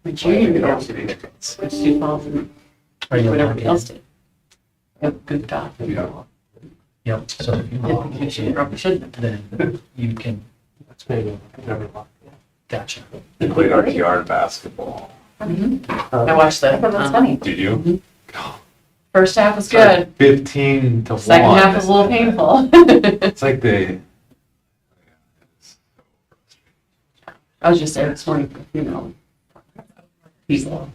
But you didn't know. It's too far from what everybody else did. Yep, good talk. Yeah. Yep, so if you Yeah, log you should, probably shouldn't have. then you can, That's maybe never locked. gotcha. They played RTR basketball. I watched I that. thought that was funny. Did you? Mhm. First half was good. 15 to 1. Second half was a little painful. It's like they. I was just there this morning, you know. People.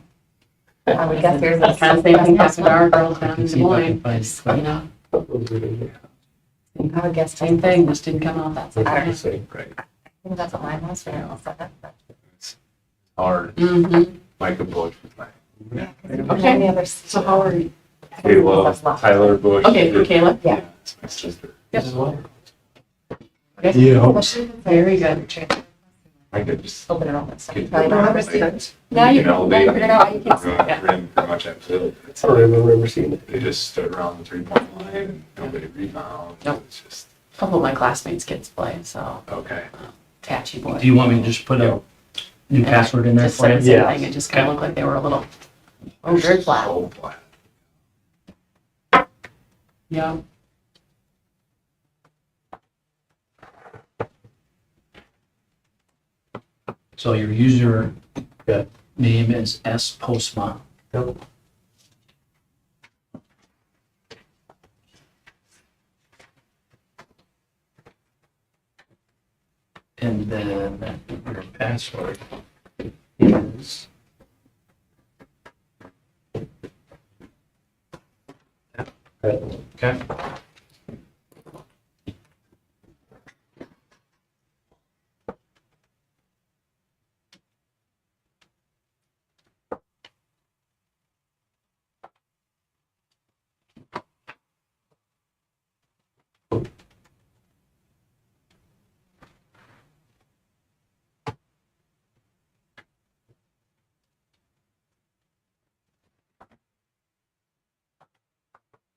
I would guess yours That's is kind of same thing happened to our girls down I in can Des see if I can Moines. find You know, I would guess same thing, just didn't come out that I second half. Right. think that's what mine was for It's hard. Mm-hmm. Micah Bush was my. Okay. So how are you? Kayla, Tyler Bush. Okay, for Kayla? Yeah. It's my sister. Yep. Yeah. Very good. I could just. Open it up and stuff. get Probably don't remember seeing like, it. Now you can elevate figure it out. You can see it. rim pretty much at field. I don't remember seeing it. They just stood around the 3-point line and nobody rebound. Nope. It's just, A couple of my classmates' kids play, so okay. Tatchy boy. Do you want me to just put a new password in there Just for said you? the same Yeah. thing, it just kind of looked like they were a little, oh, very flat. So flat. Yeah. So your user Yeah. name is S Postma. Yep. And then your password is. Okay.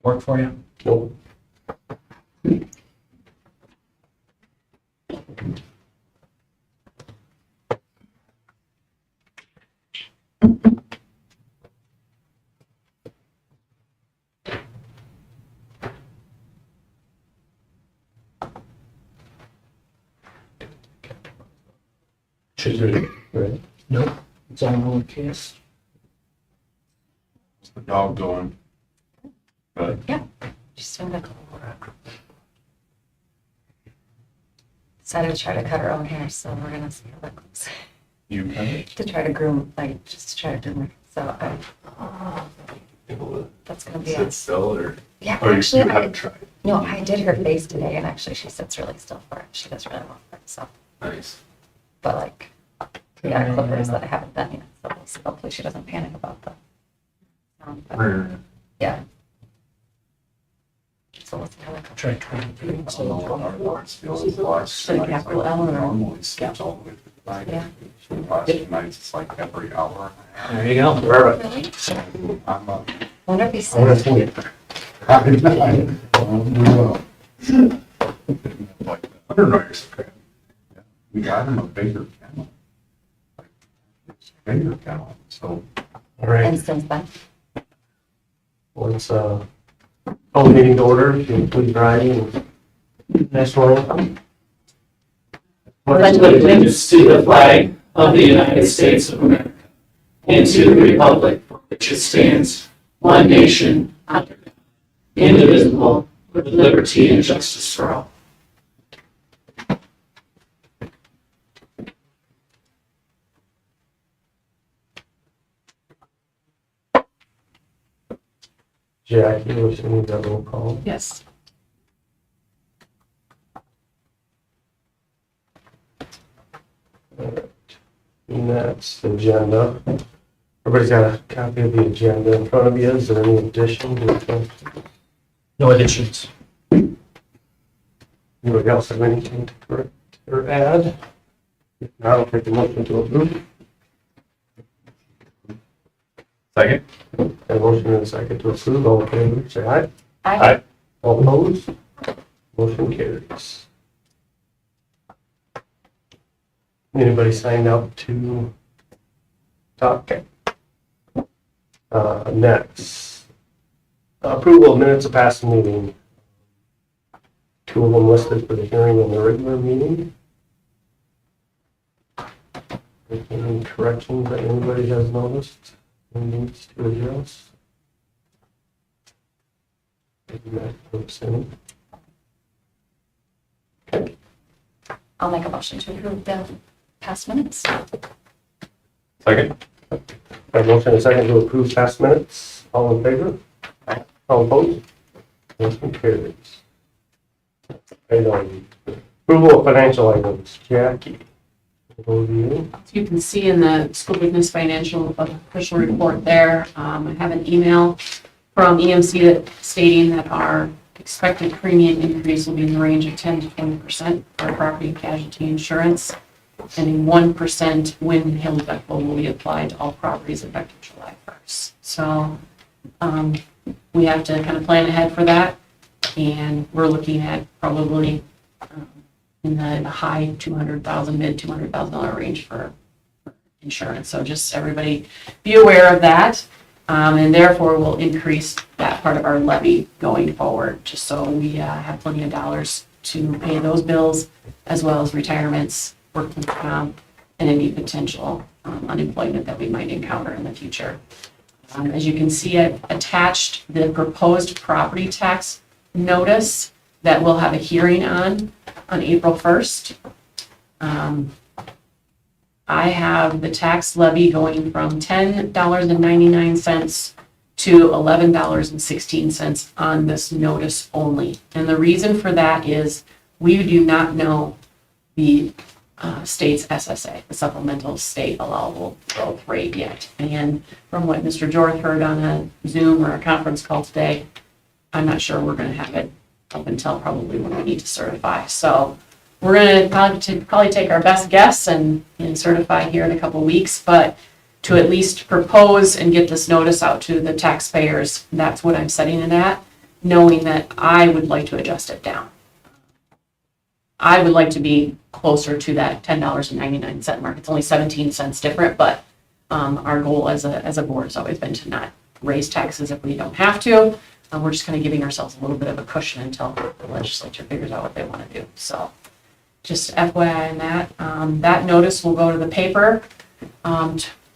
Work for you? Nope. Should be, right? Nope. It's all lowercase. What's the dog doing? But She's doing good. Decided to try to cut her own hair, so we're gonna see how that goes. you kind of To try to groom, like, just to try to groom her. So able to that's gonna be sit it. still or? Yeah, Or actually, you I, haven't tried? no, I did her face today, and actually she sits really still for it. She does really well for it, so. Nice. But like, we got clippers that I haven't done yet, so we'll see. Hopefully she doesn't panic about that. But, yeah. So we'll see how that goes. Try 23. Should I capital L or? Normally skips all the way to the back. Yeah. The last few nights, it's like every hour. There you go. Really? So I'm up. Wonder if he's I want to sick. tweet. Like, underwriters. We got him a bigger kennel. Like, it's a bigger kennel, so. All right, And since then, let's, call the meeting to order, if you please rise and national anthem. Pledge allegiance to the flag of the United States of America and to the republic for which it stands, one nation, under God, indivisible, with liberty and justice for all. Jackie, we should need that roll call. Yes. And that's the agenda. Everybody's got a copy of the agenda in front of you. Is there any additions? No additions. Anybody else have anything to correct or add? If not, I'll take the motion to approve. Second? A motion and a second to approve. All in favor, say aye. I, All opposed? Motion carries. Anybody signed up to Okay. Next, approval of minutes of past meeting. 2 of them listed for the hearing in the regular meeting. Any corrections that anybody has noticed and needs to address? Okay. I'll make a motion to approve the past minutes. Second? A motion and a second to approve past minutes. All in favor? All opposed? Motion carries. Item, approval of financial items. Jackie, over to you. So you can see in the school business financial official report there, I have an email from EMC that stating that our expected premium increase will be in the range of 10 to 20% for property and casualty insurance, and a 1% wind and hail deductible will be applied to all properties effective July 1st. So we have to kind of plan ahead for that, and we're looking at probably in the high 200,000, mid $200,000 range for insurance. So just everybody be aware of that. And therefore will increase that part of our levy going forward, just so we have plenty of dollars to pay those bills, as well as retirements, working comp, and any potential unemployment that we might encounter in the future. As you can see, I've attached the proposed property tax notice that we'll have a hearing on April 1st. I have the tax levy going from $10.99 to $11.16 on this notice only. And the reason for that is we do not know the state's SSA, the supplemental state allowable growth rate yet. And from what Mr. Jorth heard on a Zoom or a conference call today, I'm not sure we're going to have it up until probably when we need to certify. So we're going to probably take our best guess and certify here in a couple of weeks, but to at least propose and get this notice out to the taxpayers, that's what I'm setting it at, knowing that I would like to adjust it down. I would like to be closer to that $10.99 mark. It's only 17 cents different, but our goal as a board has always been to not raise taxes if we don't have to. We're just kind of giving ourselves a little bit of a cushion until the legislature figures out what they want to do. So just FYI on that. That notice will go to the paper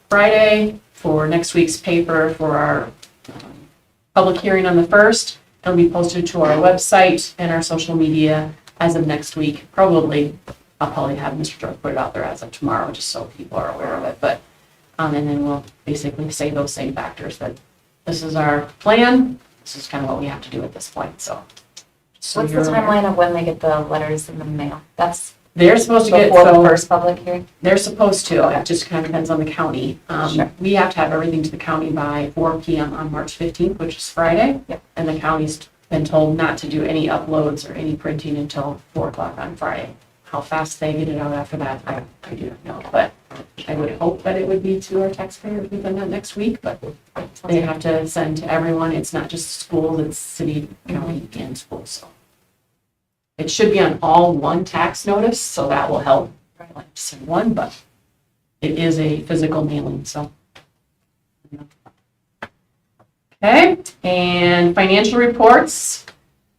Friday for next week's paper for our public hearing on the 1st. It'll be posted to our website and our social media as of next week. I'll probably have Mr. Jorth put it out there as of tomorrow, just so people are aware of it. But and then we'll basically say those same factors, that this is our plan. This is kind of what we have to do at this point. So What's the you're aware. timeline of when they get the letters in the mail? That's They're supposed to get, before the so first public hearing? they're supposed to, it just kind of depends on the county. Sure. We have to have everything to the county by 4 p.m. on March 15th, which is Friday. Yep. And the county's been told not to do any uploads or any printing until 4 o'clock on Friday. How fast they get it out after that, I do not know. But I would hope that it would be to our taxpayers within that next week, but they have to send to everyone. It's not just schools, it's city, county, and schools. So it should be on all one tax notice, so that will help. I like to send one, but it is a physical mailing, so. Okay, and financial reports.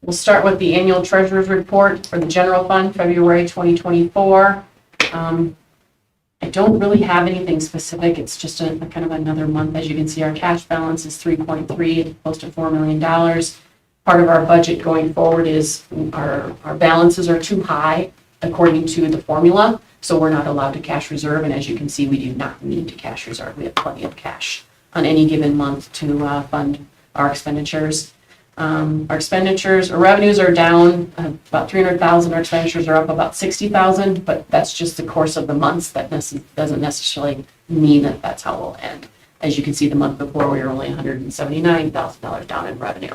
We'll start with the annual treasurer's report for the general fund, February 2024. I don't really have anything specific. It's just a kind of another month. As you can see, our cash balance is 3.3, close to $4 million. Part of our budget going forward is our balances are too high according to the formula, so we're not allowed to cash reserve. And as you can see, we do not need to cash reserve. We have plenty of cash on any given month to fund our expenditures. Our revenues are down about 300,000. Our expenditures are up about 60,000, but that's just the course of the months. That doesn't necessarily mean that that's how we'll end. As you can see, the month before we were only $179,000 down in revenue.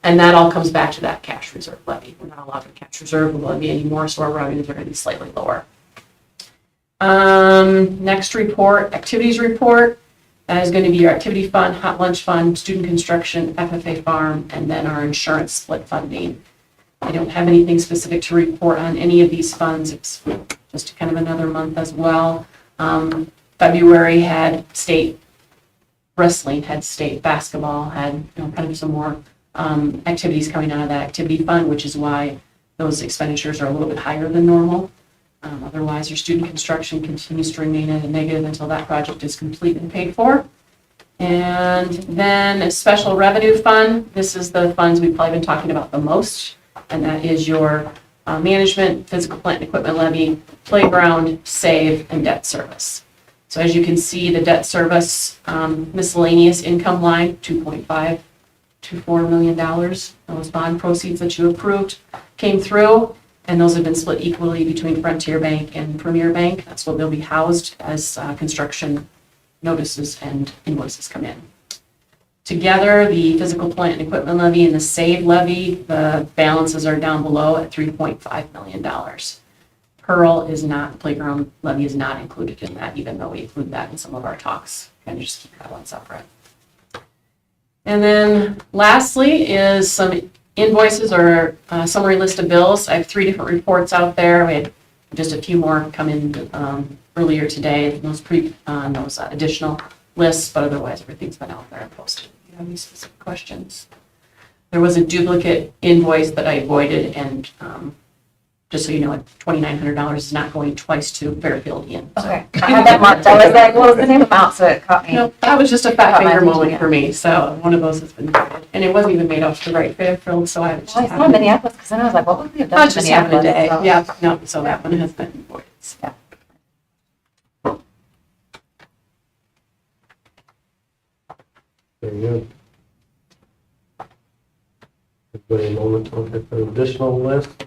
And that all comes back to that cash reserve levy. We're not allowed to cash reserve the levy anymore, so our revenues are going to be slightly lower. Next report, activities report. That is going to be our activity fund, hot lunch fund, student construction, FFA farm, and then our insurance split funding. I don't have anything specific to report on any of these funds. It's just kind of another month as well. February had state wrestling, had state basketball, had, kind of some more activities coming out of that activity fund, which is why those expenditures are a little bit higher than normal. Otherwise, your student construction continues to remain at a negative until that project is complete and paid for. And then a special revenue fund. This is the funds we've probably been talking about the most, and that is your management, physical plant and equipment levy, playground, save, and debt service. So as you can see, the debt service miscellaneous income line, $2.524 million. Those bond proceeds that you approved came through, and those have been split equally between Frontier Bank and Premier Bank. That's what they'll be housed as construction notices and invoices come in. Together, the physical plant and equipment levy and the save levy, the balances are down below at $3.5 million. Pearl is not, playground levy is not included in that, even though we include that in some of our talks. Kind of just keep that one separate. And then lastly is some invoices or summary list of bills. I have 3 different reports out there. We had just a few more come in earlier today, those additional lists, but otherwise everything's been out there and posted. If you have any specific questions. There was a duplicate invoice that I avoided, and just so you know, $2,900 is not going twice to Fairfield Inn. So. Okay, I had that marked. I was like, what was the name amount? So it caught me. No, that was just a fat Caught my finger attention, moment yeah. for me. So one of those has been voided. And it wasn't even made out to the right Fairfield, so I just Well, I saw Minneapolis because then I was like, what would we have done That's in just happened Minneapolis? today. So- Yeah, no, so that one has been voided. Yeah. Very good. Everybody a moment to look at the additional list.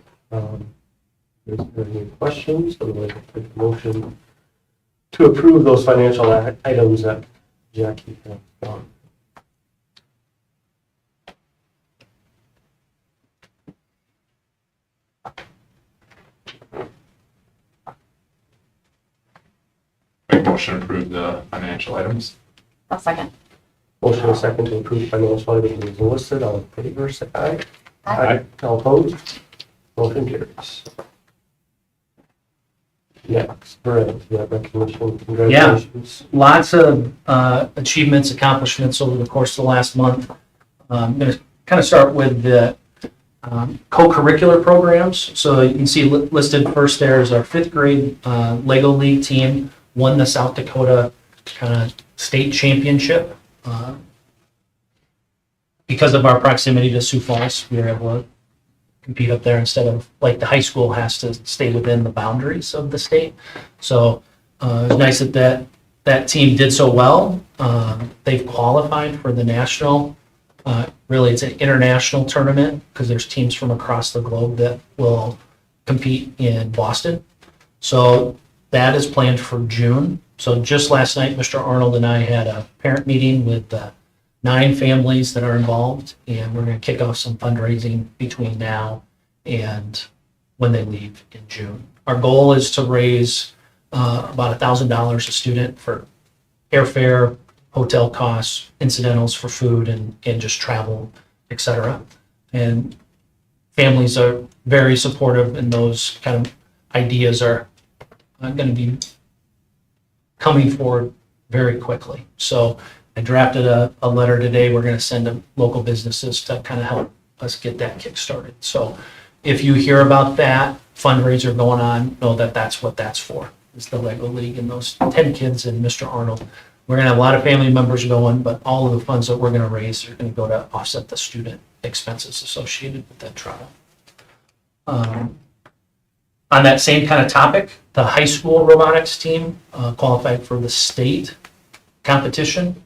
Is there any questions? Otherwise, I'll take a motion to approve those financial items that Jackie has done. Make motion to approve the financial items. I'll second. Motion and second to approve financial items as listed. All in favor, say aye. Aye. All opposed? Motion carries. Next, Brett, you have recognition. Congratulations. Lots of achievements, accomplishments over the course of the last month. I'm going to kind of start with the co-curricular programs. So you can see listed first there is our 5th grade Lego League team won the South Dakota kind of state championship. Because of our proximity to Sioux Falls, we were able to compete up there instead of, like, the high school has to stay within the boundaries of the state. So it was nice that team did so well. They've qualified for the national, really it's an international tournament because there's teams from across the globe that will compete in Boston. So that is planned for June. So just last night, Mr. Arnold and I had a parent meeting with 9 families that are involved, and we're going to kick off some fundraising between now and when they leave in June. Our goal is to raise about $1,000 a student for airfare, hotel costs, incidentals for food, and just travel, etc. And families are very supportive, and those kind of ideas are going to be coming forward very quickly. So I drafted a letter today. We're going to send to local businesses to kind of help us get that kick started. So if you hear about that fundraiser going on, know that that's what that's for, is the Lego League and those 10 kids and Mr. Arnold. We're going to have a lot of family members going, but all of the funds that we're going to raise are going to go to offset the student expenses associated with that travel. On that same kind of topic, the high school robotics team qualified for the state competition.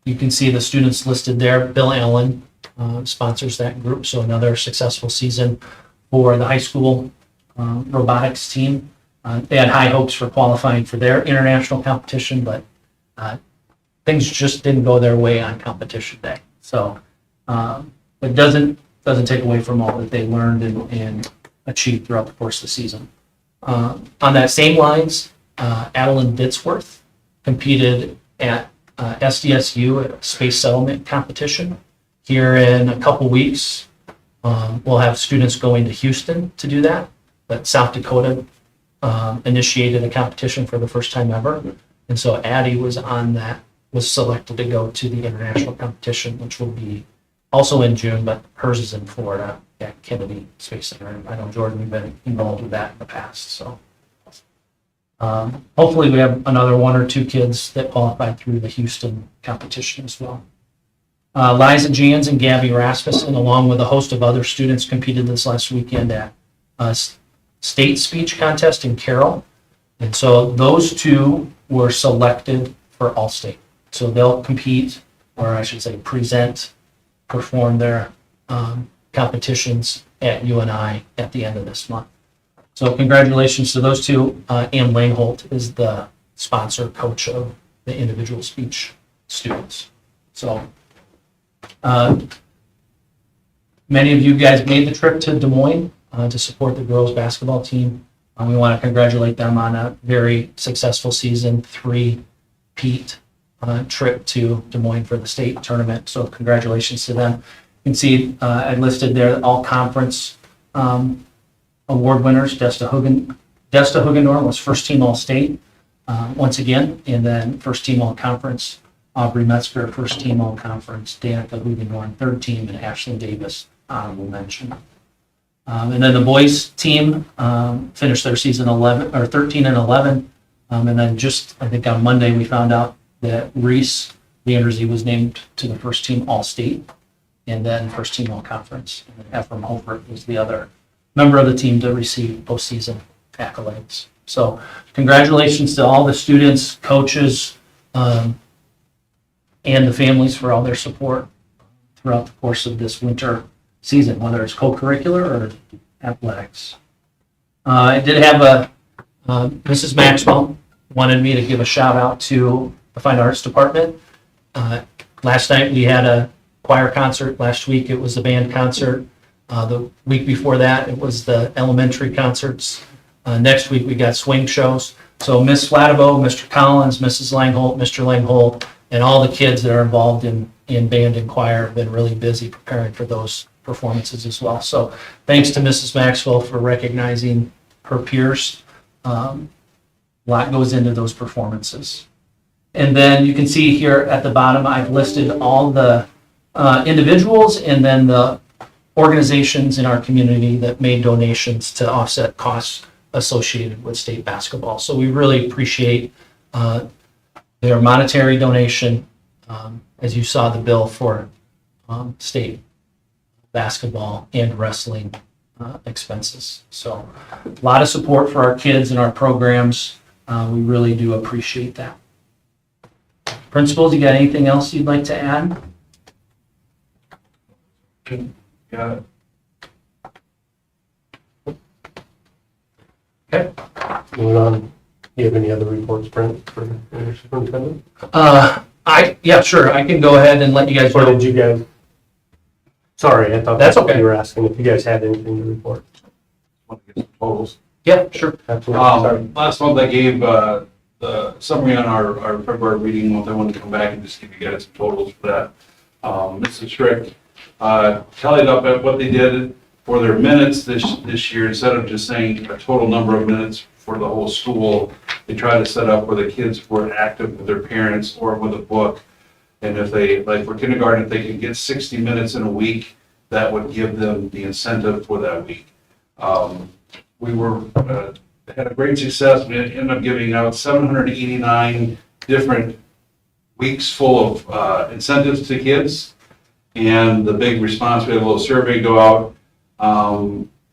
You can see the students listed there. Bill Allen sponsors that group, so another successful season for the high school robotics team. They had high hopes for qualifying for their international competition, but things just didn't go their way on competition day. So it doesn't take away from all that they learned and achieved throughout the course of the season. On that same lines, Adeline Bitsworth competed at SDSU at Space Settlement Competition. Here in a couple weeks, we'll have students going to Houston to do that. But South Dakota initiated a competition for the first time ever. And so Addie was on that, was selected to go to the international competition, which will be also in June, but hers is in Florida at Kennedy Space Center. I know Jordan, we've been involved with that in the past, so. Hopefully we have another one or two kids that qualify through the Houston competition as well. Liza Jans and Gabby Rasmussen, along with a host of other students, competed this last weekend at a state speech contest in Carroll. And so those two were selected for All-State. So they'll compete, or I should say present, perform their competitions at UNI at the end of this month. So congratulations to those two. Ann Langholt is the sponsor coach of the individual speech students. So many of you guys made the trip to Des Moines to support the girls basketball team. We want to congratulate them on a very successful season, 3-peat trip to Des Moines for the state tournament. So congratulations to them. You can see I listed there all conference award winners. Desta Hugendorn was first team All-State once again, and then first team All-Conference. Aubrey Metzger, first team All-Conference. Danica Hugendorn, third team, and Ashley Davis, honorable mention. And then the boys team finished their season 13 and 11. And then just, I think on Monday, we found out that Reese Vanderzee was named to the first team All-State and then first team All-Conference. And Ephraim Holbert was the other member of the team to receive postseason accolades. So congratulations to all the students, coaches, and the families for all their support throughout the course of this winter season, whether it's co-curricular or athletics. I did have Mrs. Maxwell wanted me to give a shout out to the Fine Arts Department. Last night we had a choir concert. Last week it was the band concert. The week before that it was the elementary concerts. Next week we got swing shows. So Miss Flatabo, Mr. Collins, Mrs. Langholt, Mr. Langholt, and all the kids that are involved in band and choir have been really busy preparing for those performances as well. So thanks to Mrs. Maxwell for recognizing her peers. A lot goes into those performances. And then you can see here at the bottom, I've listed all the individuals and then the organizations in our community that made donations to offset costs associated with state basketball. So we really appreciate their monetary donation, as you saw the bill for state basketball and wrestling expenses. So a lot of support for our kids and our programs. We really do appreciate that. Principals, you got anything else you'd like to add? Got it. Okay. Moving on, do you have any other reports, Brent, for your superintendent? Yeah, sure. I can go ahead and let you guys Or know. did you guys? Sorry, I thought That's that's what okay. you were asking, if you guys had anything to report. Want to get some totals. Yeah, sure. Absolutely, sorry. Last month I gave the summary on our February reading month. I wanted to come back and just give you guys some totals for that. Mrs. Strick tallied up at what they did for their minutes this year. Instead of just saying a total number of minutes for the whole school, they tried to set up where the kids were active with their parents or with a book. And if they, like for kindergarten, if they could get 60 minutes in a week, that would give them the incentive for that week. We had a great success. We ended up giving out 789 different weeks full of incentives to kids. And the big response, we had a little survey go out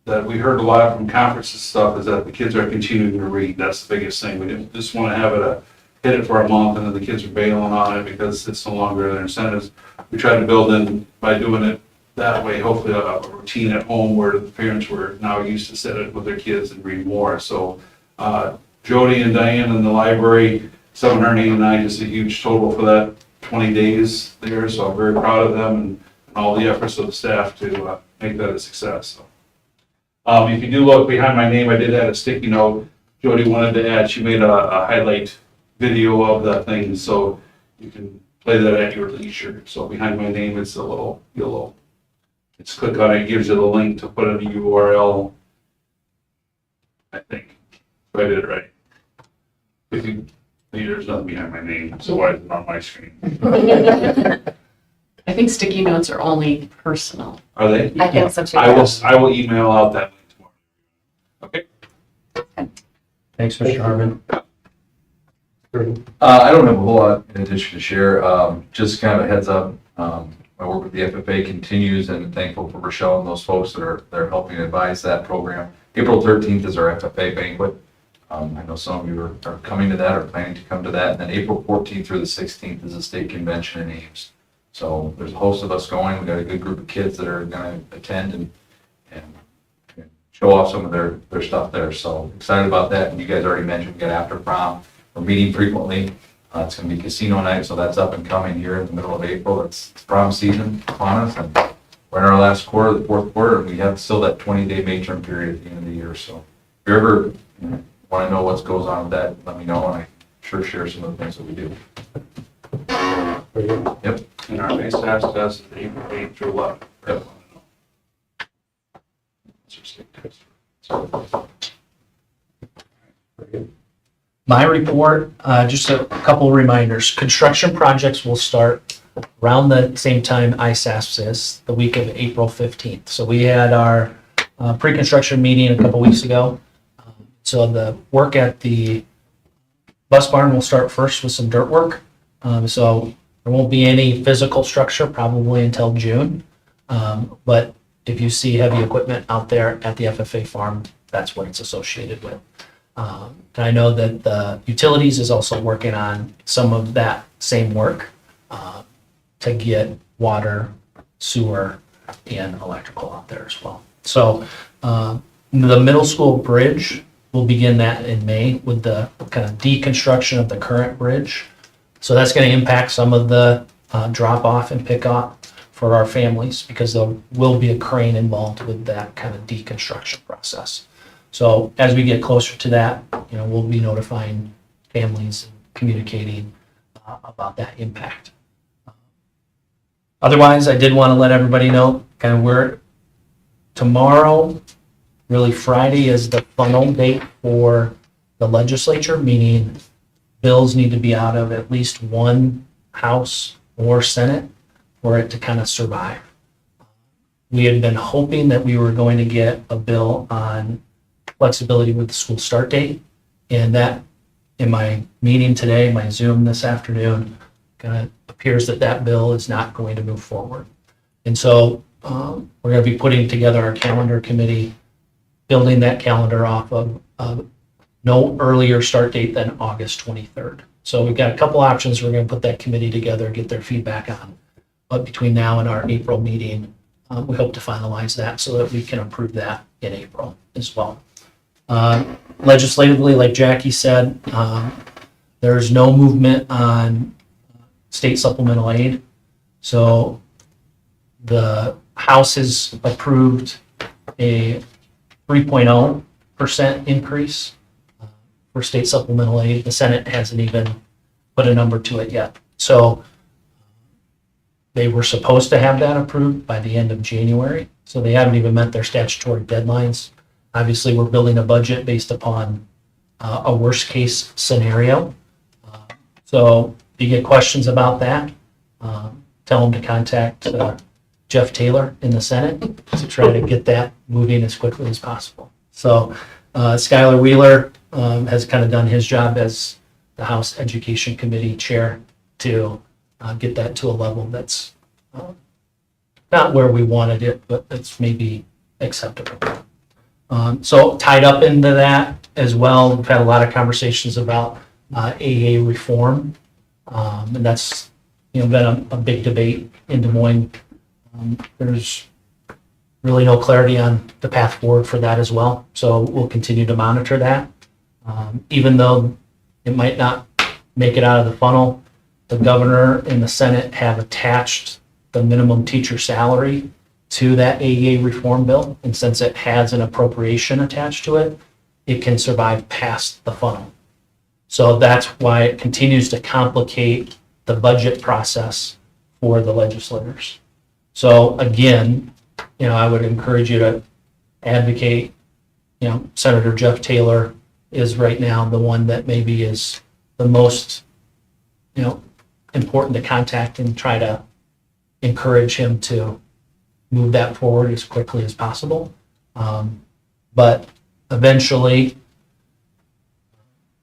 that we heard a lot from conferences and stuff, is that the kids are continuing to read. That's the biggest thing. We didn't just want to have it hit it for a month and then the kids are bailing on it because it's no longer their incentives. We tried to build in, by doing it that way, hopefully a routine at home where the parents were now used to sit it with their kids and read more. So Jody and Diane in the library, 789, just a huge total for that 20 days there. So I'm very proud of them and all the efforts of the staff to make that a success. So, if you do look behind my name, I did add a sticky note. Jody wanted to add, she made a highlight video of that thing, so you can play that at your leisure. So behind my name, it's a little yellow. Just click on it, it gives you the link to put in the URL, I think, So I did it right. I think there's nothing behind my name, so why is it on my screen? I think sticky notes are only personal. Are they? I think so too. I will email out that link tomorrow. Okay. Thanks, Mr. Harmon. I don't have a whole lot in addition to share, just kind of a heads up. My work with the FFA continues and thankful for Rochelle and those folks that are helping advise that program. April 13th is our FFA banquet. I know some of you are coming to that or planning to come to that. And then April 14th through the 16th is the state convention in Ames. So there's a host of us going. We've got a good group of kids that are going to attend and show off some of their stuff there. So excited about that. And you guys already mentioned we got after prom. We're meeting frequently. It's going to be casino night, so that's up and coming here in the middle of April. It's prom season upon us, and we're in our last quarter, the fourth quarter, and we have still that 20-day May term period at the end of the year. So if you ever want to know what goes on with that, let me know, and I sure share some of the things that we do. Very good. Yep. And our next task test is April 8th through 11th. Yep. Very good. My report, just a couple of reminders. Construction projects will start around the same time ISASP is, the week of April 15th. So we had our pre-construction meeting a couple weeks ago. So the work at the bus barn will start first with some dirt work. So there won't be any physical structure probably until June. But if you see heavy equipment out there at the FFA farm, that's what it's associated with. And I know that the utilities is also working on some of that same work to get water, sewer, and electrical out there as well. So the middle school bridge, we'll begin that in May with the kind of deconstruction of the current bridge. So that's going to impact some of the drop off and pick up for our families because there will be a crane involved with that kind of deconstruction process. So as we get closer to that, we'll be notifying families and communicating about that impact. Otherwise, I did want to let everybody know kind of where tomorrow, really Friday, is the funnel date for the legislature, meaning bills need to be out of at least one House or Senate for it to kind of survive. We had been hoping that we were going to get a bill on flexibility with the school start date. And that, in my meeting today, my Zoom this afternoon, kind of appears that that bill is not going to move forward. And so we're going to be putting together our calendar committee, building that calendar off of no earlier start date than August 23rd. So we've got a couple options. We're going to put that committee together, get their feedback on. But between now and our April meeting, we hope to finalize that so that we can approve that in April as well. Legislatively, like Jackie said, there's no movement on state supplemental aid. So the House has approved a 3.0% increase for state supplemental aid. The Senate hasn't even put a number to it yet. So they were supposed to have that approved by the end of January. So they haven't even met their statutory deadlines. Obviously, we're building a budget based upon a worst case scenario. So if you get questions about that, tell them to contact Jeff Taylor in the Senate to try to get that moving as quickly as possible. So Skylar Wheeler has kind of done his job as the House Education Committee Chair to get that to a level that's not where we wanted it, but it's maybe acceptable. So tied up into that as well, we've had a lot of conversations about AA reform, and that's been a big debate in Des Moines. There's really no clarity on the path forward for that as well, so we'll continue to monitor that. Even though it might not make it out of the funnel, the governor and the Senate have attached the minimum teacher salary to that AEA reform bill, and since it has an appropriation attached to it, it can survive past the funnel. So that's why it continues to complicate the budget process for the legislators. So again, I would encourage you to advocate, Senator Jeff Taylor is right now the one that maybe is the most, important to contact and try to encourage him to move that forward as quickly as possible. But eventually,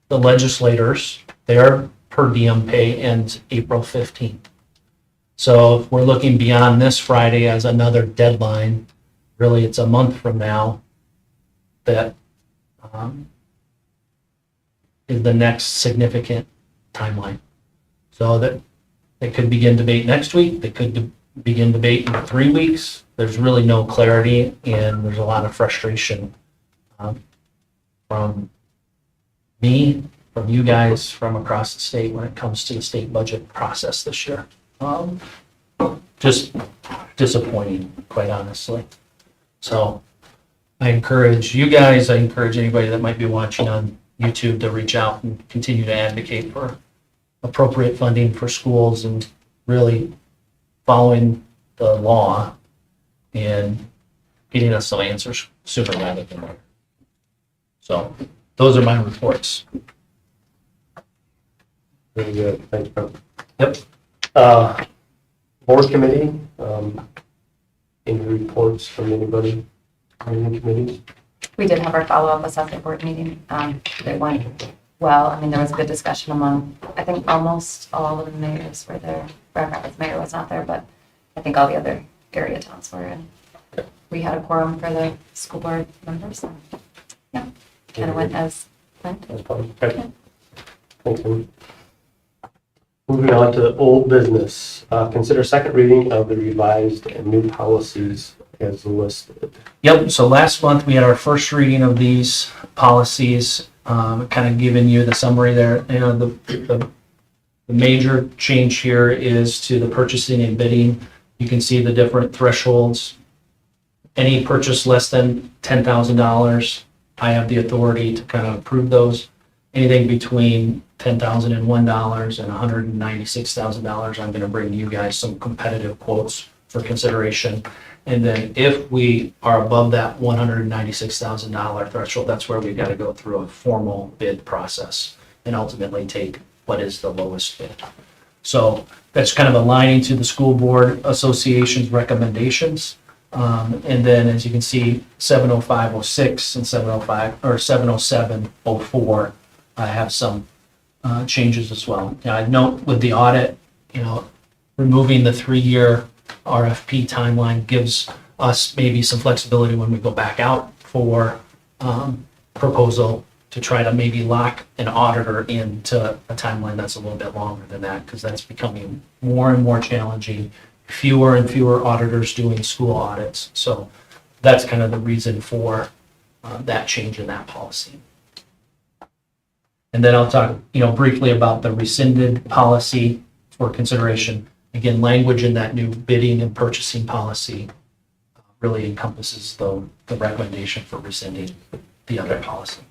the legislators, their per diem pay ends April 15th. So if we're looking beyond this Friday as another deadline, really it's a month from now that is the next significant timeline. So that they could begin debate next week, they could begin debate in 3 weeks. There's really no clarity, and there's a lot of frustration from me, from you guys, from across the state when it comes to the state budget process this year. Just disappointing, quite honestly. So I encourage you guys, I encourage anybody that might be watching on YouTube to reach out and continue to advocate for appropriate funding for schools and really following the law and getting us some answers sooner rather than later. So those are my reports. Very good, thanks, Brent. Yep. Board committee, any reports from anybody, any committees? We did have our follow-up assessment board meeting. It went well. I mean, there was a good discussion among, I think almost all of the mayors were there. Grand Rapids mayor was not there, but I think all the other area towns were in. We had a quorum for the school board members. So, yeah, kind of went as planned. Okay. Thank you. Moving on to old business, consider second reading of the revised and new policies as listed. Yep, so last month we had our first reading of these policies, kind of giving you the summary there. The major change here is to the purchasing and bidding. You can see the different thresholds. Any purchase less than $10,000, I have the authority to kind of approve those. Anything between $10,001 and $196,000, I'm going to bring you guys some competitive quotes for consideration. And then if we are above that $196,000 threshold, that's where we've got to go through a formal bid process and ultimately take what is the lowest bid. So that's kind of aligning to the school board association's recommendations. And then as you can see, 70506 and 70704, I have some changes as well. Now, I note with the audit, removing the 3-year RFP timeline gives us maybe some flexibility when we go back out for proposal to try to maybe lock an auditor into a timeline that's a little bit longer than that, because that's becoming more and more challenging. Fewer and fewer auditors doing school audits. So that's kind of the reason for that change in that policy. And then I'll talk, briefly about the rescinded policy for consideration. Again, language in that new bidding and purchasing policy really encompasses the recommendation for rescinding the other policy.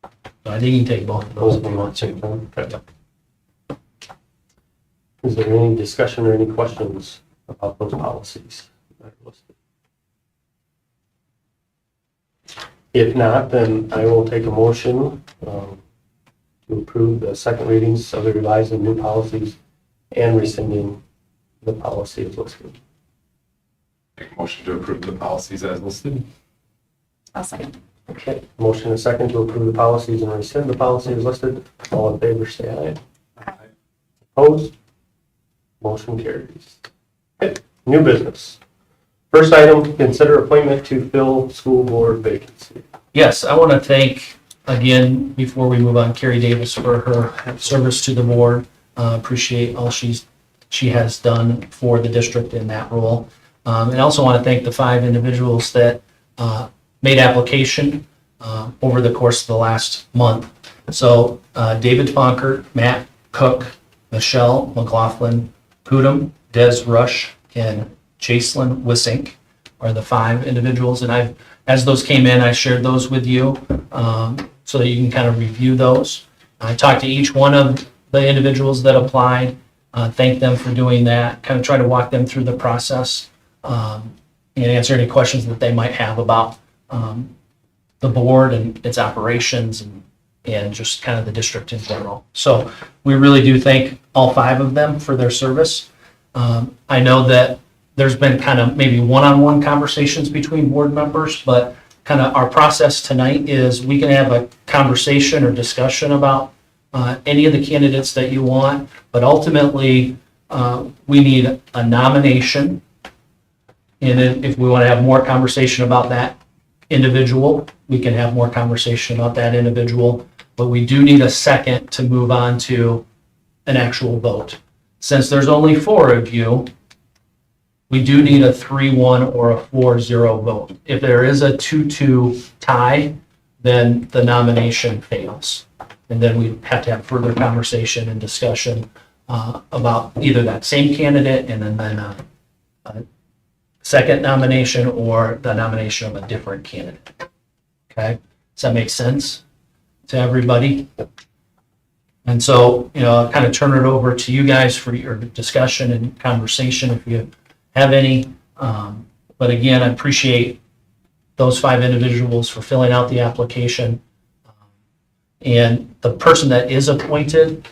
So I think you can take both of those if you want to. Okay. Is there any discussion or any questions about those policies that are listed? If not, then I will take a motion to approve the second readings of the revised and new policies and rescinding the policy as listed. Make a motion to approve the policies as listed. I'll second. Okay, motion and second to approve the policies and rescind the policy as listed. All in favor, say aye. Aye. Opposed? Motion carries. Okay, new business. First item, consider appointment to fill school board vacancy. Yes, I want to thank, again, before we move on, Carrie Davis for her service to the board. Appreciate all she has done for the district in that role. And I also want to thank the 5 individuals that made application over the course of the last month. So David Fonkert, Matt Cook, Michelle McLaughlin, Pudum, Des Rush, and Jacelyn Wissink are the 5 individuals. And as those came in, I shared those with you so that you can kind of review those. I talked to each one of the individuals that applied, thanked them for doing that, kind of try to walk them through the process and answer any questions that they might have about the board and its operations and just kind of the district in general. So we really do thank all 5 of them for their service. I know that there's been kind of maybe one-on-one conversations between board members, but kind of our process tonight is we can have a conversation or discussion about any of the candidates that you want, but ultimately, we need a nomination. And then if we want to have more conversation about that individual, we can have more conversation about that individual, but we do need a second to move on to an actual vote. Since there's only 4 of you, we do need a 3-1 or a 4-0 vote. If there is a 2-2 tie, then the nomination fails. And then we have to have further conversation and discussion about either that same candidate and then a second nomination or the nomination of a different candidate. Okay, does that make sense to everybody? And so, I'll kind of turn it over to you guys for your discussion and conversation if you have any. But again, I appreciate those 5 individuals for filling out the application. And the person that is appointed,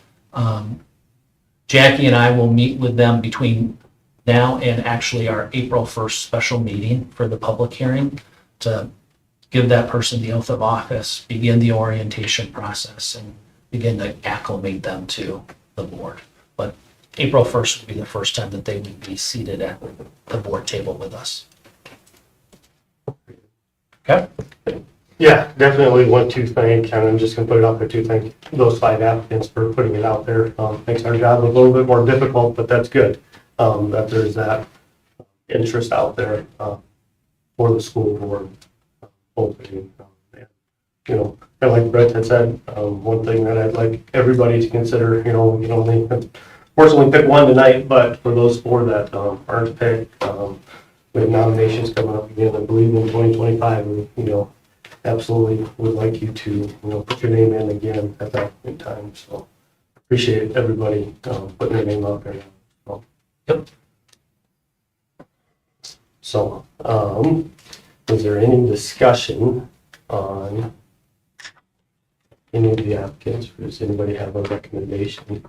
Jackie and I will meet with them between now and actually our April 1st special meeting for the public hearing to give that person the oath of office, begin the orientation process, and begin to acclimate them to the board. But April 1st would be the first time that they would be seated at the board table with us. Okay? Yeah, definitely want to thank, and I'm just gonna put it out there to thank those 5 applicants for putting it out there. Makes our job a little bit more difficult, but that's good, that there's that interest out there, for the school board opening. And, like Brett had said, one thing that I'd like everybody to consider, we can only fortunately pick one tonight, but for those 4 that aren't picked, we have nominations coming up again, I believe in 2025, and, absolutely would like you to, put your name in again at that point in time. So appreciate everybody putting their name out there. Yep. So, is there any discussion on any of the applicants? Or does anybody have a recommendation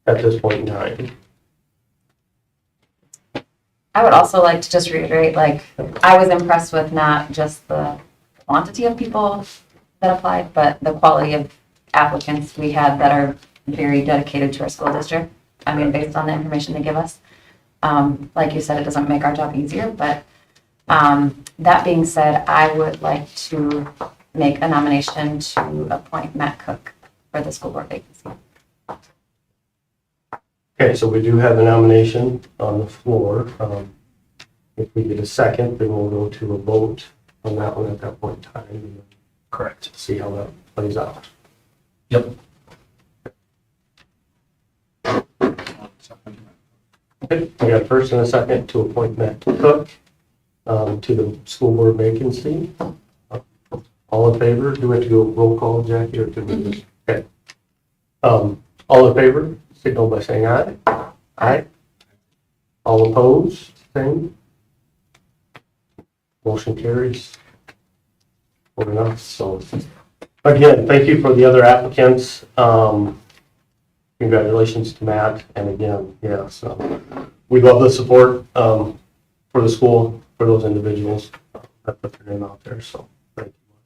at this point in time? I would also like to just reiterate, I was impressed with not just the quantity of people that applied, but the quality of applicants we had that are very dedicated to our school district. I mean, based on the information they give us. Like you said, it doesn't make our job easier, but that being said, I would like to make a nomination to appoint Matt Cook for the school board vacancy. Okay, so we do have a nomination on the floor. If we get a second, then we'll go to a vote on that one at that point in time. And Correct. see how that plays out. Yep. Okay, we got a first and a second to appoint Matt Cook to the school board vacancy. All in favor? Do we have to go roll call, Jackie, or can we just? Okay. All in favor, signal by saying aye. Aye. All opposed, same. Motion carries. 4-0. So again, thank you for the other applicants. Congratulations to Matt. And again, so we love the support for the school, for those individuals that put their name out there. So thank you much.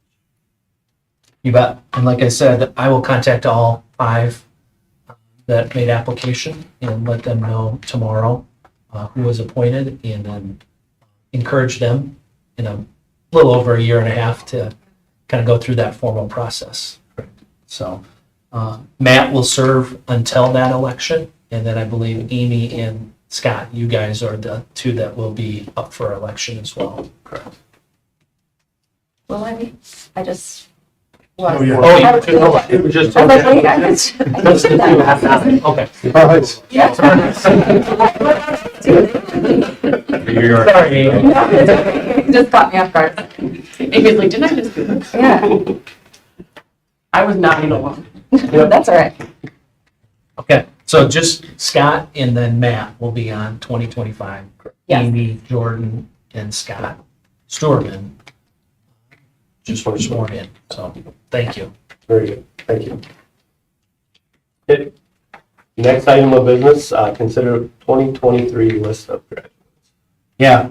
You bet. And like I said, I will contact all 5 that made application and let them know tomorrow who was appointed, and then encourage them in a little over a year and a half to kind of go through that formal process. So Matt will serve until that election, and then I believe Amy and Scott, you guys are the 2 that will be up for election as well. Correct. Will I be? I just was. Oh, yeah. Oh, I was- It was just. I was like, wait, I missed that. Okay. Yeah. Sorry, Amy. No, it's okay. It just caught me off guard. Amy's like, didn't I just do this? Yeah, I was not alone. that's all right. Okay, so just Scott and then Matt will be on 2025. Yes. Amy, Jordan, and Scott Storman just were sworn in. So, thank you. Very good, thank you. Okay. Next item of business, consider 2023 list of graduates. Yeah,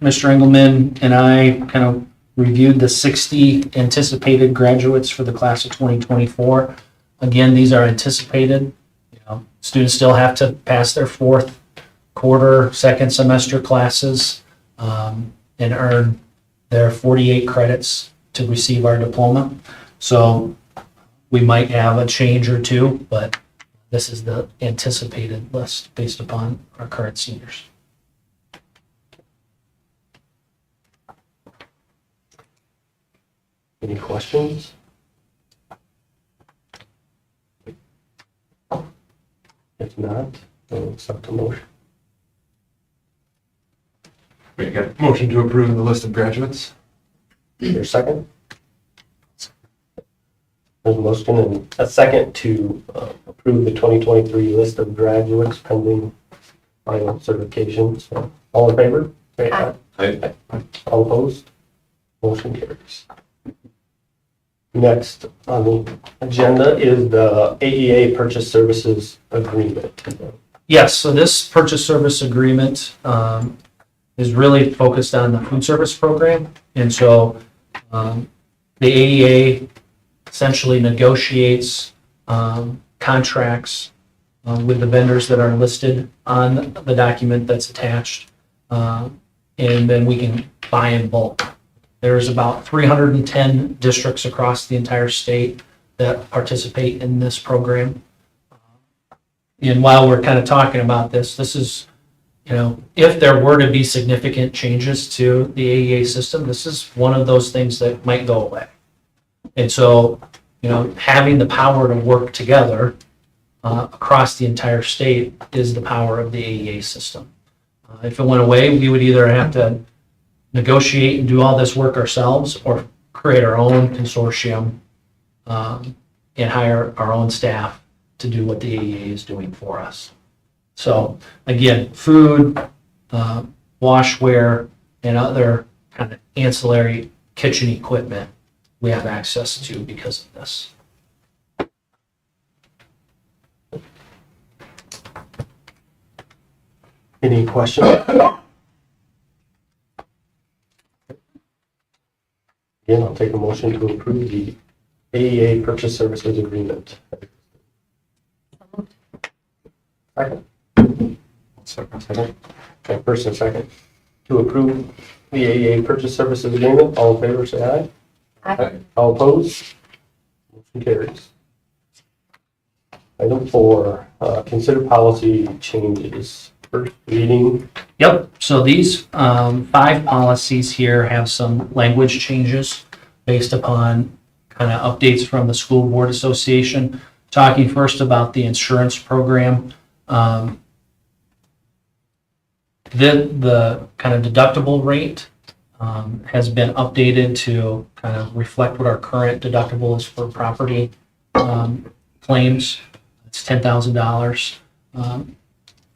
Mr. Engelman and I kind of reviewed the 60 anticipated graduates for the class of 2024. Again, these are anticipated. You know, students still have to pass their fourth quarter, second semester classes, and earn their 48 credits to receive our diploma. So we might have a change or two, but this is the anticipated list based upon our current seniors. Any questions? If not, we'll accept a motion. We got a motion to approve the list of graduates. Is there a second? There's a motion and a second to approve the 2023 list of graduates pending final certification. So, all in favor? Say aye. Aye. All opposed? Motion carries. Next on the agenda is the AEA Purchase Services Agreement. Yes, so this purchase service agreement is really focused on the food service program. And so the AEA essentially negotiates contracts with the vendors that are listed on the document that's attached. And then we can buy in bulk. There's about 310 districts across the entire state that participate in this program. And while we're kind of talking about this, this is, you know, if there were to be significant changes to the AEA system, this is one of those things that might go away. And so, you know, having the power to work together across the entire state is the power of the AEA system. If it went away, we would either have to negotiate and do all this work ourselves or create our own consortium and hire our own staff to do what the AEA is doing for us. So again, food, washware, and other kind of ancillary kitchen equipment we have access to because of this. Any questions? Again, I'll take a motion to approve the AEA Purchase Services Agreement. Second. Second. Okay, first and second. To approve the AEA Purchase Services Agreement, all in favor, say aye. Aye. All opposed? Motion carries. Item 4, consider policy changes. First reading. Yep, so these 5 policies here have some language changes based upon kind of updates from the School Board Association. Talking first about the insurance program. The kind of deductible rate has been updated to kind of reflect what our current deductible is for property claims. It's $10,000.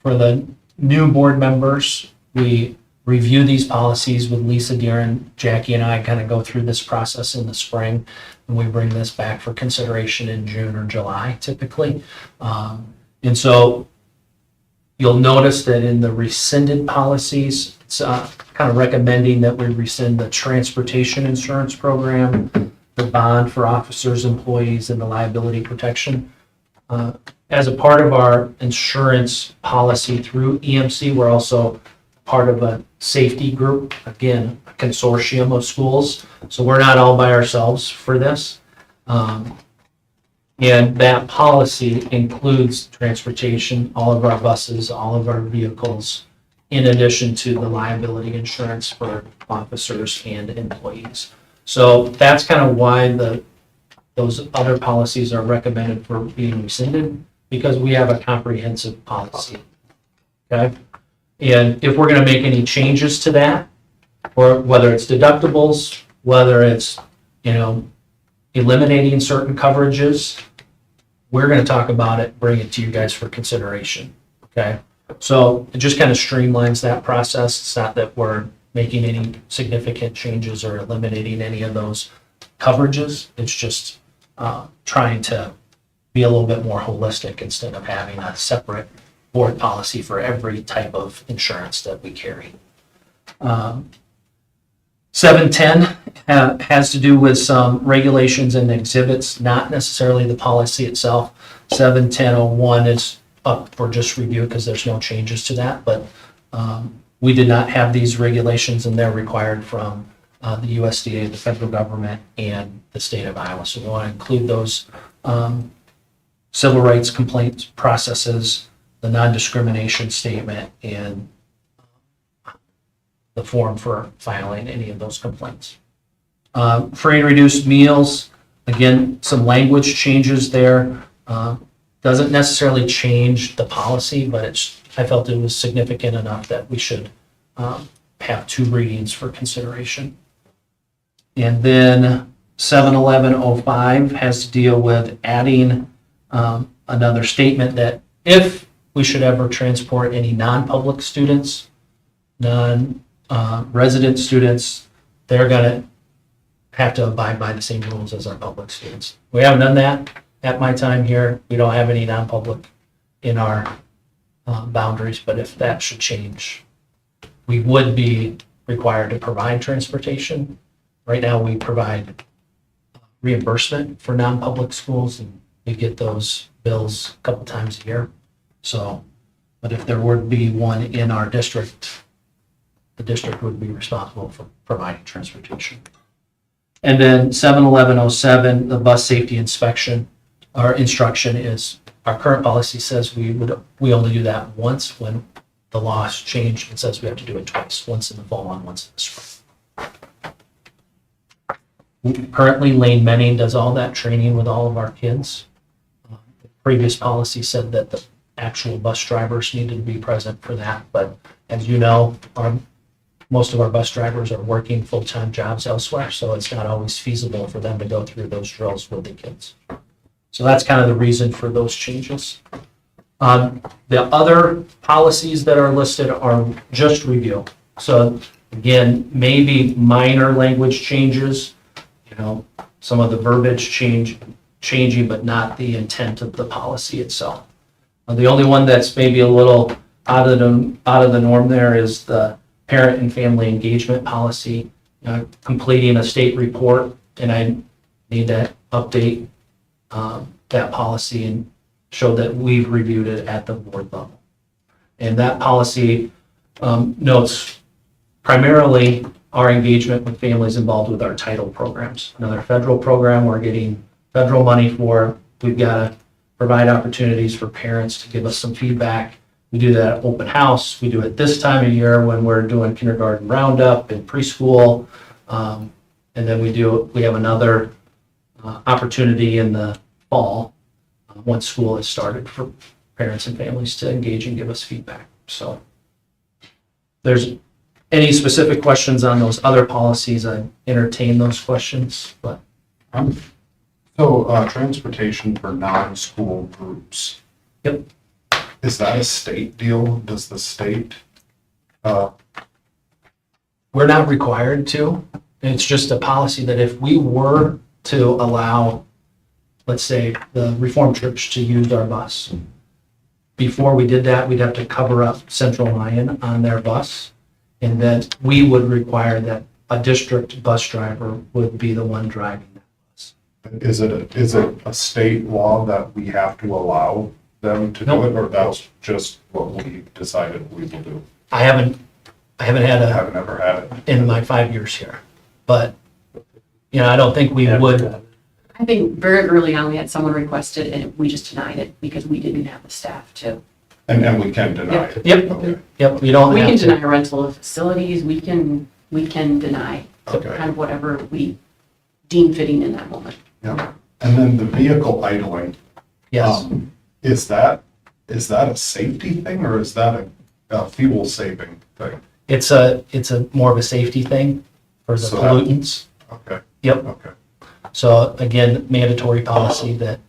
For the new board members, we review these policies with Lisa, Deeren, Jackie, and I kind of go through this process in the spring, and we bring this back for consideration in June or July typically. And so you'll notice that in the rescinded policies, it's kind of recommending that we rescind the transportation insurance program, the bond for officers, employees, and the liability protection. As a part of our insurance policy through EMC, we're also part of a safety group, again, a consortium of schools. So we're not all by ourselves for this. And that policy includes transportation, all of our buses, all of our vehicles, in addition to the liability insurance for officers and employees. So that's kind of why those other policies are recommended for being rescinded, because we have a comprehensive policy. Okay? And if we're going to make any changes to that, or whether it's deductibles, whether it's, you know, eliminating certain coverages, we're going to talk about it, bring it to you guys for consideration. Okay? So it just kind of streamlines that process. It's not that we're making any significant changes or eliminating any of those coverages. It's just trying to be a little bit more holistic instead of having a separate board policy for every type of insurance that we carry. 710 has to do with some regulations and exhibits, not necessarily the policy itself. 710.01 is up for just review because there's no changes to that, but we did not have these regulations and they're required from the USDA, the federal government, and the state of Iowa. So we want to include those civil rights complaints processes, the non-discrimination statement, and the form for filing any of those complaints. Free and reduced meals, again, some language changes there. Doesn't necessarily change the policy, but I felt it was significant enough that we should have 2 readings for consideration. And then 71105 has to deal with adding another statement that if we should ever transport any non-public students, non-resident students, they're going to have to abide by the same rules as our public students. We haven't done that at my time here. We don't have any non-public in our boundaries, but if that should change, we would be required to provide transportation. Right now, we provide reimbursement for non-public schools, and we get those bills a couple times a year. So, but if there would be one in our district, the district would be responsible for providing transportation. And then 71107, the bus safety inspection, our instruction is, our current policy says we only do that once. When the law has changed, it says we have to do it twice, once in the fall and once in the spring. Currently, Lane Menning does all that training with all of our kids. The previous policy said that the actual bus drivers needed to be present for that, but as you know, most of our bus drivers are working full-time jobs elsewhere, so it's not always feasible for them to go through those drills with the kids. So that's kind of the reason for those changes. The other policies that are listed are just review. So again, maybe minor language changes, some of the verbiage changing, but not the intent of the policy itself. The only one that's maybe a little out of the norm there is the parent and family engagement policy, completing a state report, and I need to update that policy and show that we've reviewed it at the board level. And that policy notes primarily our engagement with families involved with our title programs. Another federal program we're getting federal money for. We've got to provide opportunities for parents to give us some feedback. We do that at open house. We do it this time of year when we're doing kindergarten roundup and preschool. And then we have another opportunity in the fall once school has started for parents and families to engage and give us feedback. So there's any specific questions on those other policies, I entertain those questions, but. So transportation for non-school groups. Yep. Is that a state deal? Does the state? We're not required to. It's just a policy that if we were to allow, let's say, the Reformed Church to use our bus, before we did that, we'd have to cover up Central Lyon on their bus. And then we would require that a district bus driver would be the one driving that bus. Is it a state law that we have to allow them to do Nope. it, or that's just what we decided we will do? I haven't had I a have never had it. in my 5 years here, but I don't think we would. I think very early on, we had someone request it and we just denied it because we didn't have the staff to. And we can deny it? Yep. Okay. Yep, we don't We have can to. deny rental of facilities, we can deny Okay. kind of whatever we deem fitting in that moment. Yeah. And then the vehicle idling. Yes, Is that a safety thing, or is that a fuel saving thing? it's a more of a safety thing for the So that- pollutants. Okay, Yep, okay. so again, mandatory policy that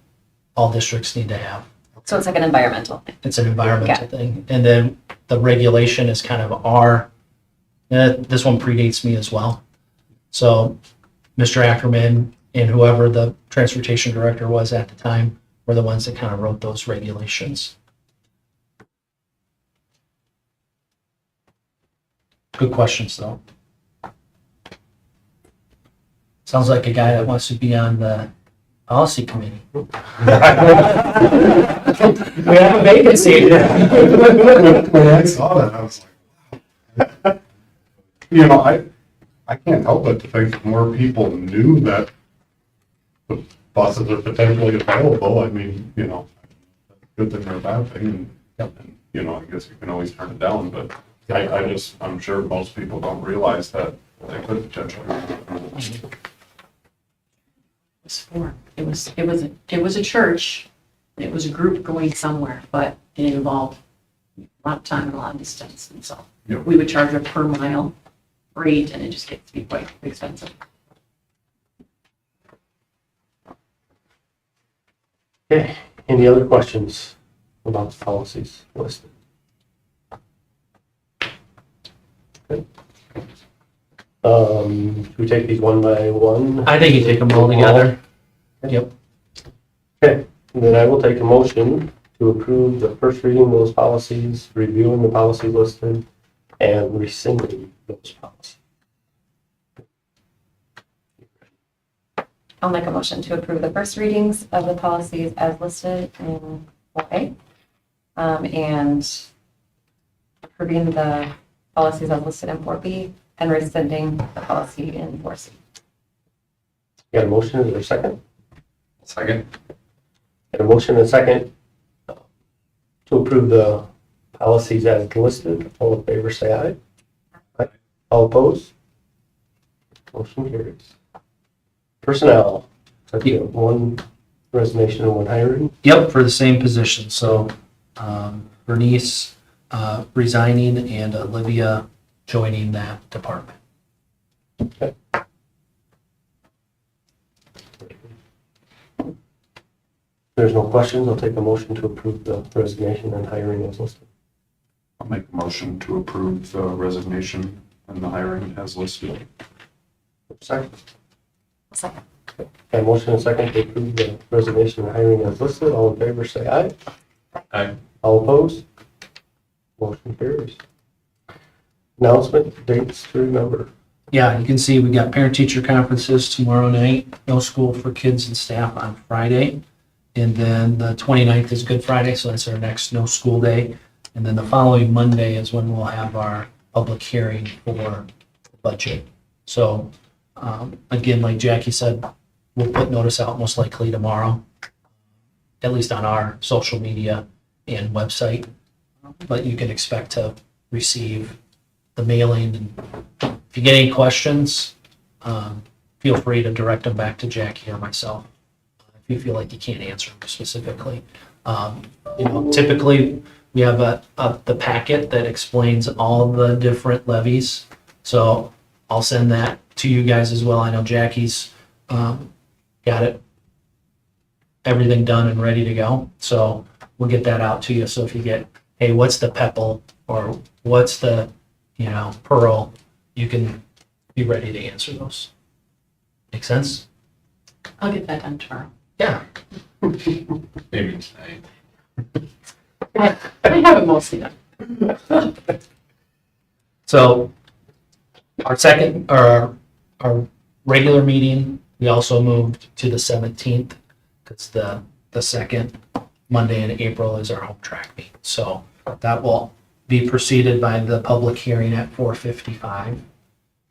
all districts need to have. So it's like an environmental thing. It's an environmental thing. And then the regulation is kind of our This one predates me as well. So Mr. Ackerman and whoever the transportation director was at the time were the ones that kind of wrote those regulations. Good questions, though. Sounds like a guy that wants to be on the policy committee. We have a vacancy. When I saw that, I was like, you know, I can't help but to think more people knew that the buses are potentially available. I mean, you know, good thing or a bad thing, and, you know, I guess you can always turn it down, but I'm sure most people don't realize that they could potentially. It was a church, it was a group going somewhere, but it involved a lot of time and a lot of distance, and so Yep. we would charge a per mile rate, and it just gets to be quite expensive. Okay, any other questions about the policies listed? Okay. Should we take these one by one? I think you take them all together. Yep. Okay, and then I will take a motion to approve the first reading of those policies, reviewing the policies listed, and rescinding those policies. I'll make a motion to approve the first readings of the policies as listed in 4A. And approving the policies as listed in 4B and rescinding the policy in 4C. Got a motion, is there a second? Second? Got a motion and a second to approve the policies as listed. All in favor, say aye. Aye. All opposed? Motion carries. Personnel, so you have one resignation and one hiring. Yep, for the same position. So Bernice resigning and Olivia joining that department. There's no questions, I'll take a motion to approve the resignation and hiring as listed. I'll make a motion to approve the resignation and the hiring as listed. Second. Second. Got a motion and a second to approve the resignation and hiring as listed. All in favor, say aye. Aye. All opposed? Motion carries. Announcement, dates to remember. Yeah, you can see we got parent-teacher conferences tomorrow night, no school for kids and staff on Friday. And then the 29th is Good Friday, so that's our next no school day. And then the following Monday is when we'll have our public hearing for the budget. So again, like Jackie said, we'll put notice out most likely tomorrow, at least on our social media and website. But you can expect to receive the mailing. And if you get any questions, feel free to direct them back to Jackie or myself if you feel like you can't answer them specifically. Typically we have the packet that explains all the different levies. So I'll send that to you guys as well. I know Jackie's got it, everything done and ready to go. So we'll get that out to you. So if you get, hey, what's the PEPL or what's the, Pearl, you can be ready to answer those. Make sense? I'll get that done tomorrow. Yeah. Maybe tonight. I have it mostly done. So our regular meeting, we also moved to the 17th because the second Monday in April is our home track meet. So that will be preceded by the public hearing at 4:55.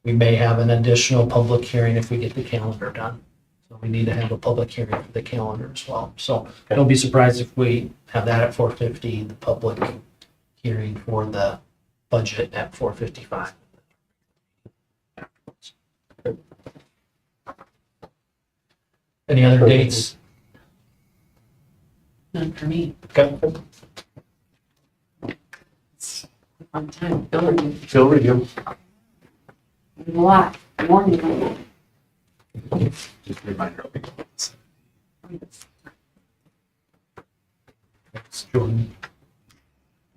We may have an additional public hearing if we get the calendar done. So we need to have a public hearing for the calendar as well. So don't be surprised if we have that at 4:50, the public hearing for the budget at 4:55. Any other dates? None for me. Okay. It's a fun time. Bill review. Phil, review. There's a lot. More than Just a reminder. Jordan.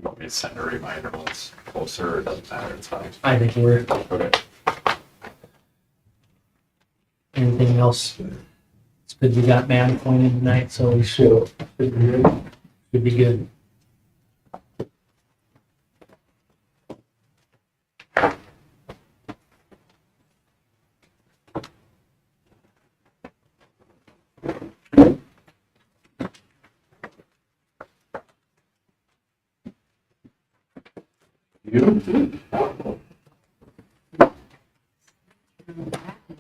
Want me guys send a reminder when it's closer, or it doesn't matter, it's fine. I think we're, Okay. anything else? It's good we got Matt appointed tonight, so we should be good.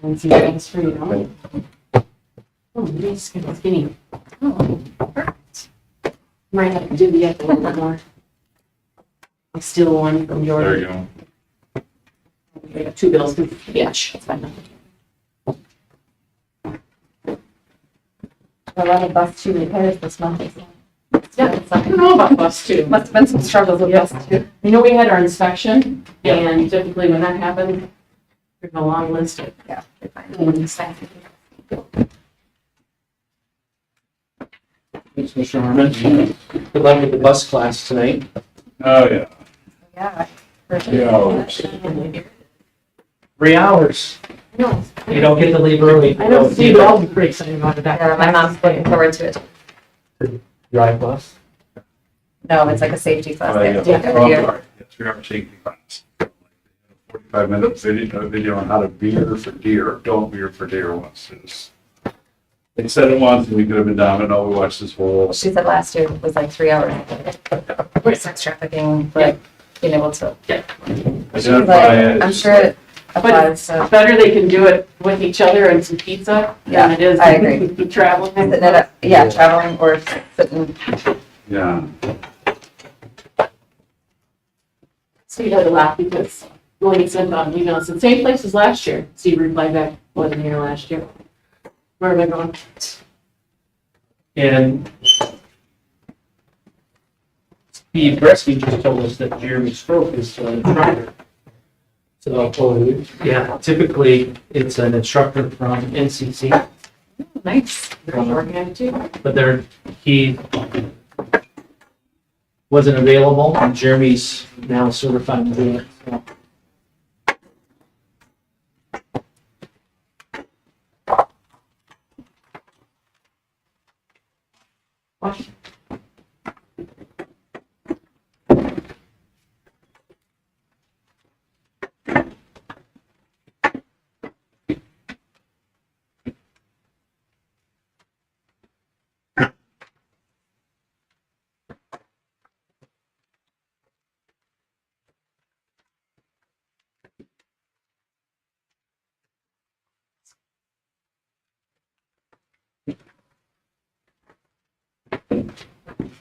And some things for you. Oh, nice, good skinny. Oh, perfect. Might have to do the other one more. I'll steal one from There Jordan. you go. We got two bills, yes, that's fine. A lot of bus two repairs this month. Yeah, I don't know about bus two. Must have been some struggles with bus two. You know, we had our inspection, and typically when that happened, there's a long list of Yeah, they're fine. things. Thanks, Mr. Harmon. Good luck with the bus class tonight. Oh, yeah. Yeah. 3 hours. No, You don't get to leave early. I know Steve will all be pretty excited about it. Yeah, my mom's looking forward to it. Drive bus. No, it's like a safety class Oh, they yeah. take every year. 3-hour safety class. 45-minute video on how to veer for deer, don't veer for deer once. They said it once and we could have been down, but no, we watched this whole. She said last year was like 3 hours. For sex trafficking, like being able to. Identify Like, it. I'm sure it applies to. Better they can do it with each other and some pizza than it is I agree. traveling. Sitting at yeah, traveling or sitting. Yeah. Steve had to laugh because when he sent on email, it said, same place as last year. Steve replied back, wasn't here last year. Where am I going? And Steve Bresky just told us that Jeremy Stroke is the instructor. So, yeah, typically it's an instructor from NCC, Nice. They're organic too. but he wasn't available, and Jeremy's now certified to do it. So. Watch.